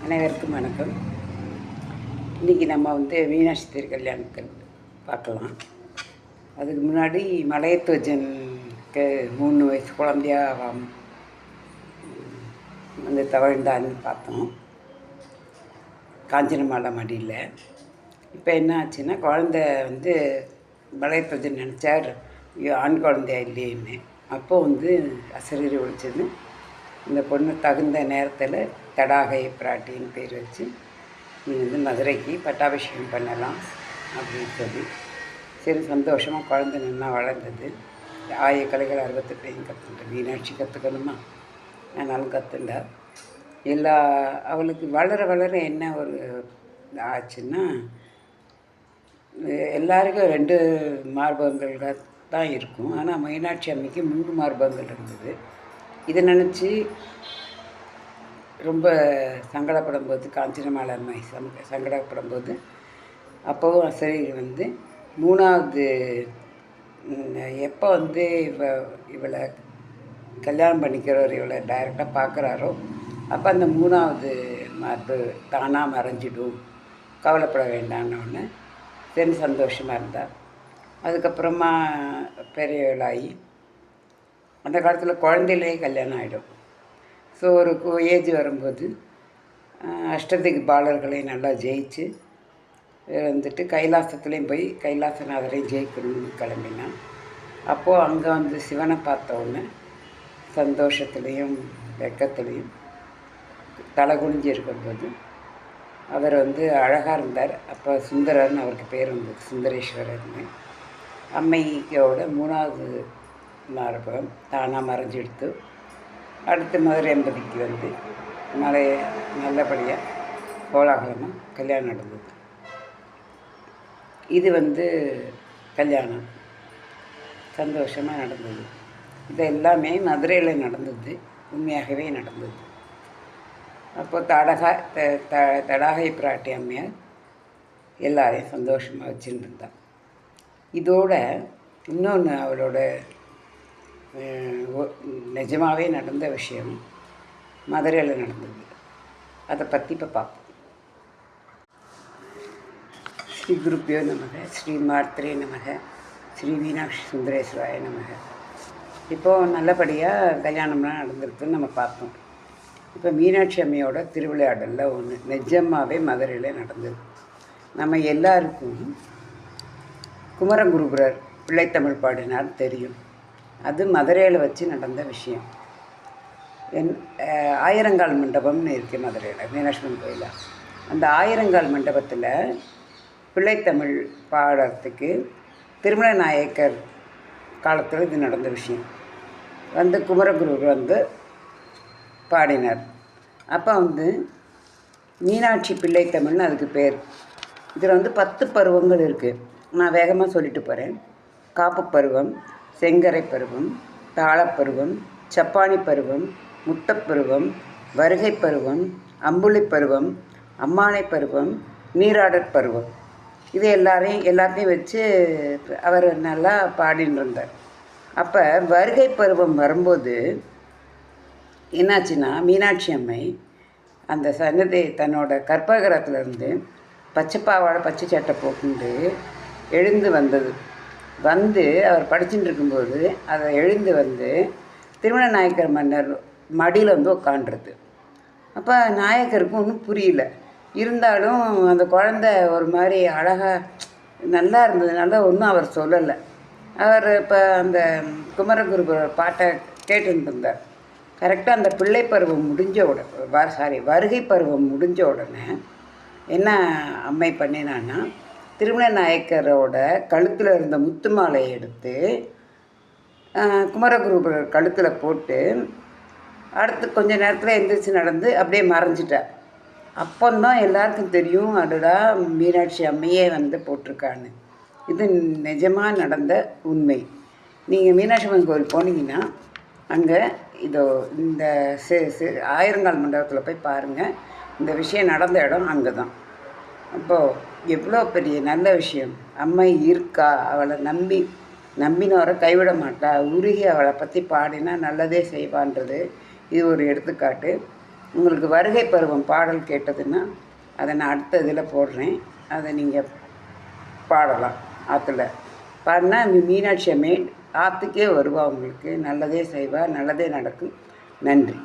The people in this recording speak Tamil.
அனைவருக்கும் வணக்கம். இன்றைக்கி நம்ம மீனாட்சி திருக்கல்யாணத்தை பார்க்கலாம். அதுக்கு முன்னாடி மலையத்துவஜனுக்கு 3 வயசு குழந்தையா தவழ்ந்தான்னு பார்த்தோம், காஞ்சனமாலை மடியில். இப்போ என்ன ஆச்சுன்னா, குழந்தை மலையத்துவஜன் நினச்சார் ஆண் குழந்தையா இல்லைன்னு. அப்போது அசரீரி ஒழிச்சது. இந்த பொண்ணு தகுந்த நேரத்தில் தடாகை பிராட்டின்னு பேர் வச்சு நீ மதுரைக்கு பட்டாபிஷேகம் பண்ணலாம் அப்படின்னு சொல்லி, சரி சந்தோஷமாக குழந்தை நல்லா வளர்ந்தது. ஆயக்கலைகள் 68 கற்றுட்டேன். மீனாட்சி கற்றுக்கணுமா, ஆனாலும் கற்றுண்டா. அவளுக்கு வளர வளர என்ன ஒரு ஆச்சுன்னா, எல்லாருக்கும் 2 மார்பகங்கள் தான் இருக்கும். ஆனால் மீனாட்சி அம்மைக்கு 3 மார்பகங்கள் இருந்தது. இதை நினச்சி ரொம்ப சங்கடப்படும் போது, காஞ்சனமாலை அம்மை சங்கடப்படும் போது, அப்போவும் சரி 3வது எப்போ இவளை கல்யாணம் பண்ணிக்கிறவர் இவளை டைரெக்டாக பார்க்குறாரோ, அப்போ அந்த 3வது மார்பு தானாக மறைஞ்சிடும், கவலைப்பட வேண்டான்னு சரி சந்தோஷமாக இருந்தாள். அதுக்கப்புறமா பெரியவளாகி அந்த காலத்தில் குழந்தையிலே கல்யாணம் ஆகிடும். ஸோ ஒரு ஏஜ் வரும்போது அஷ்டதிக்கு பாலர்களை நல்லா ஜெயிச்சு கைலாசத்துலேயும் போய் கைலாசநாதரையும் ஜெயிக்கணும்னு கிளம்பினான். அப்போது அங்கே சிவனை பார்த்த உடனே சந்தோஷத்துலேயும் வெக்கத்துலேயும் தலை குனிஞ்சு இருக்கும்போது அவர் அழகாக இருந்தார். அப்போ சுந்தரர்னு அவருக்கு பேர் வந்தது, சுந்தரேஸ்வரர்னு. அம்மையோட 3வது மார்பகம் தானாக மறைஞ்செடுத்து அடுத்து மதுரை எம்பதிக்கு நல்லபடியாக கோலாகலமாக கல்யாணம் நடந்தது. இது கல்யாணம் சந்தோஷமாக நடந்தது. இது எல்லாமே மதுரையில் நடந்தது, உண்மையாகவே நடந்தது. அப்போ தடாகை பிராட்டி அம்மையார் எல்லாரையும் சந்தோஷமாக வச்சுருந்தான். இதோட இன்னொன்று அவளோட நிஜமாகவே நடந்த விஷயம் மதுரையில் நடந்தது. அதை பற்றி இப்போ பார்ப்போம். ஸ்ரீ குருப்பியோ நமக, ஸ்ரீ மாத்ரே நமக, ஸ்ரீ மீனாட்சி சுந்தரேஸ்வராய நமக. இப்போது நல்லபடியாக கல்யாணம்லாம் நடந்திருக்குன்னு நம்ம பார்த்தோம். இப்போ மீனாட்சி அம்மையோட திருவிளையாடலில் ஒன்று நிஜமாகவே மதுரையில் நடந்தது. நம்ம எல்லாருக்கும் குமரகுருபரர் பிள்ளைத்தமிழ் பாடினார் தெரியும். அது மதுரையில் வச்சு நடந்த விஷயம். ஆயிரங்கால் மண்டபம்னு இருக்குது மதுரையில், மீனாட்சி கோயிலில். அந்த ஆயிரங்கால் மண்டபத்தில் பிள்ளைத்தமிழ் பாடுறதுக்கு திருமண நாயக்கர் காலத்தில் இது நடந்த விஷயம். குமரகுருவர் பாடினார். அப்போ மீனாட்சி பிள்ளைத்தமிழ்னு அதுக்கு பேர். இதில் 10 பருவங்கள் இருக்குது. நான் வேகமாக சொல்லிட்டு போகிறேன். காப்பு பருவம், செங்கரை பருவம், தாளப்பருவம், சப்பானி பருவம், முத்தப்பருவம், வருகை பருவம், அம்புலி பருவம், அம்மானை பருவம், நீராடற் பருவம். இது எல்லாத்தையும் வச்சு அவர் நல்லா பாடின்னு இருந்தார். அப்போ வருகை பருவம் வரும்போது என்னாச்சுன்னா, மீனாட்சி அம்மை அந்த சன்னதி தன்னோட கற்பகிரகத்திலேருந்து பச்சைப்பாவாடை பச்சை சட்டை போட்டு எழுந்து வந்தது. அவர் படிச்சுட்டு இருக்கும்போது அதை எழுந்து திருமண நாயக்கர் மன்னர் மடியில் உட்காண்றது. அப்போ நாயக்கருக்கு ஒன்றும் புரியல. இருந்தாலும் அந்த குழந்தை ஒரு மாதிரி அழகாக நல்லா இருந்ததுனால ஒன்றும் அவர் சொல்லலை. அவர் இப்போ அந்த குமரகுருபர் பாட்டை கேட்டுருந்தார். கரெக்டாக அந்த பிள்ளை பருவம் வருகை பருவம் முடிஞ்ச உடனே என்ன அம்மை பண்ணினான்னா, திருமண நாயக்கரோட கழுத்தில் இருந்த முத்து மாலையை எடுத்து குமரகுருபர் கழுத்தில் போட்டு அடுத்து கொஞ்ச நேரத்தில் எந்திரிச்சு நடந்து அப்படியே மறைஞ்சிட்டார். அப்போந்தான் எல்லாருக்கும் தெரியும், அதுடா மீனாட்சி அம்மையே போட்டிருக்கான்னு. இது நிஜமாக நடந்த உண்மை. நீங்கள் மீனாட்சி அம்மன் கோவில் போனீங்கன்னா அங்கே இந்த ஆயிரங்கால் மண்டபத்தில் போய் பாருங்கள். இந்த விஷயம் நடந்த இடம் அங்கே தான். அப்போது எவ்வளோ பெரிய நல்ல விஷயம். அம்மை இருக்கா, அவளை நம்பினவரை கைவிட மாட்டா, உருகி அவளை பற்றி பாடினா நல்லதே செய்வான்றது இது ஒரு எடுத்துக்காட்டு. உங்களுக்கு வருகை பருவம் பாடல் கேட்டதுன்னா அதை நான் அடுத்த இதில் போடுறேன். அதை நீங்கள் பாடலாம். ஆற்றுல பாடினா மீனாட்சி அம்மை ஆற்றுக்கே வருவா. உங்களுக்கு நல்லதே செய்வா, நல்லதே நடக்கும். நன்றி.